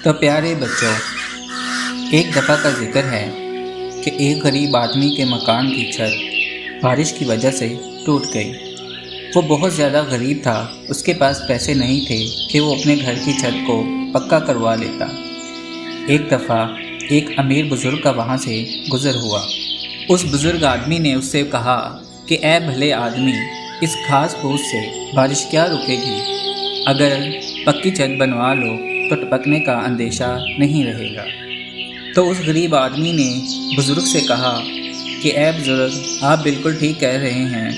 تو پیارے بچوں، ایک دفعہ کا ذکر ہے کہ ایک غریب آدمی کے مکان کی چھت بارش کی وجہ سے ٹوٹ گئی۔ وہ بہت زیادہ غریب تھا، اس کے پاس پیسے نہیں تھے کہ وہ اپنے گھر کی چھت کو پکا کروا لیتا۔ ایک دفعہ ایک امیر بزرگ کا وہاں سے گزر ہوا۔ اس بزرگ آدمی نے اس سے کہا کہ اے بھلے آدمی، اس گھاس پھوس سے بارش کیا رکے گی؟ اگر پکی چھت بنوا لو تو ٹپکنے کا اندیشہ نہیں رہے گا۔ تو اس غریب آدمی نے بزرگ سے کہا کہ اے بزرگ، آپ بالکل ٹھیک کہہ رہے ہیں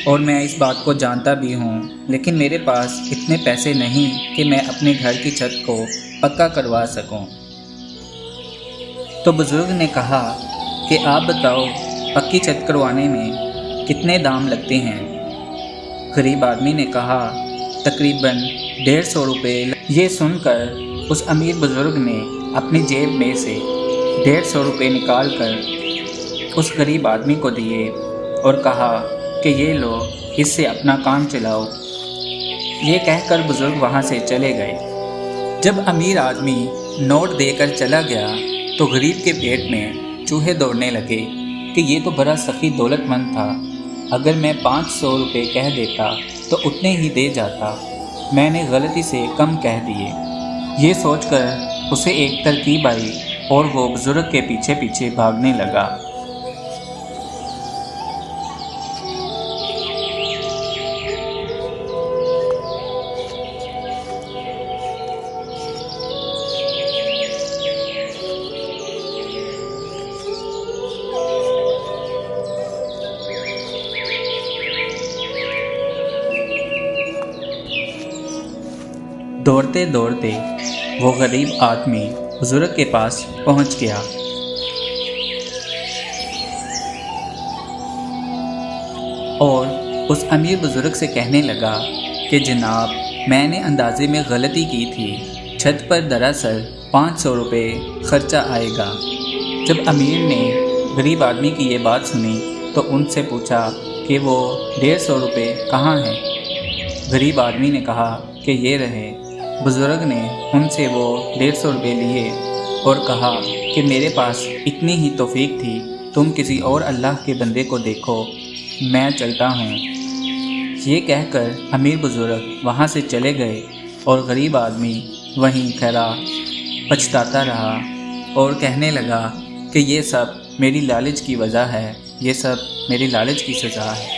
اور میں اس بات کو جانتا بھی ہوں، لیکن میرے پاس اتنے پیسے نہیں کہ میں اپنے گھر کی چھت کو پکا کروا سکوں۔ تو بزرگ نے کہا کہ آپ بتاؤ، پکی چھت کروانے میں کتنے دام لگتے ہیں؟ غریب آدمی نے کہا تقریباً 150 روپے۔ یہ سن کر اس امیر بزرگ نے اپنی جیب میں سے 150 روپے نکال کر اس غریب آدمی کو دیے اور کہا کہ یہ لو، اس سے اپنا کام چلاؤ۔ یہ کہہ کر بزرگ وہاں سے چلے گئے۔ جب امیر آدمی نوٹ دے کر چلا گیا تو غریب کے پیٹ میں چوہے دوڑنے لگے کہ یہ تو بڑا سخی دولت مند تھا، اگر میں 500 روپے کہہ دیتا تو اتنے ہی دے جاتا، میں نے غلطی سے کم کہہ دیے۔ یہ سوچ کر اسے ایک ترکیب آئی اور وہ بزرگ کے پیچھے پیچھے بھاگنے لگا۔ دوڑتے دوڑتے وہ غریب آدمی بزرگ کے پاس پہنچ گیا۔ اور اس امیر بزرگ سے کہنے لگا کہ جناب، میں نے اندازے میں غلطی کی تھی، چھت پر دراصل 500 روپے خرچہ آئے گا۔ جب امیر نے غریب آدمی کی یہ بات سنی تو ان سے پوچھا کہ وہ 150 روپے کہاں ہیں؟ غریب آدمی نے کہا کہ یہ رہے۔ بزرگ نے ان سے وہ 150 روپے لیے اور کہا کہ میرے پاس اتنی ہی توفیق تھی، تم کسی اور اللہ کے بندے کو دیکھو، میں چلتا ہوں۔ یہ کہہ کر امیر بزرگ وہاں سے چلے گئے اور غریب آدمی وہیں کھڑا پچھتاتا رہا اور کہنے لگا کہ یہ سب میری لالچ کی وجہ ہے، یہ سب میری لالچ کی سزا ہے۔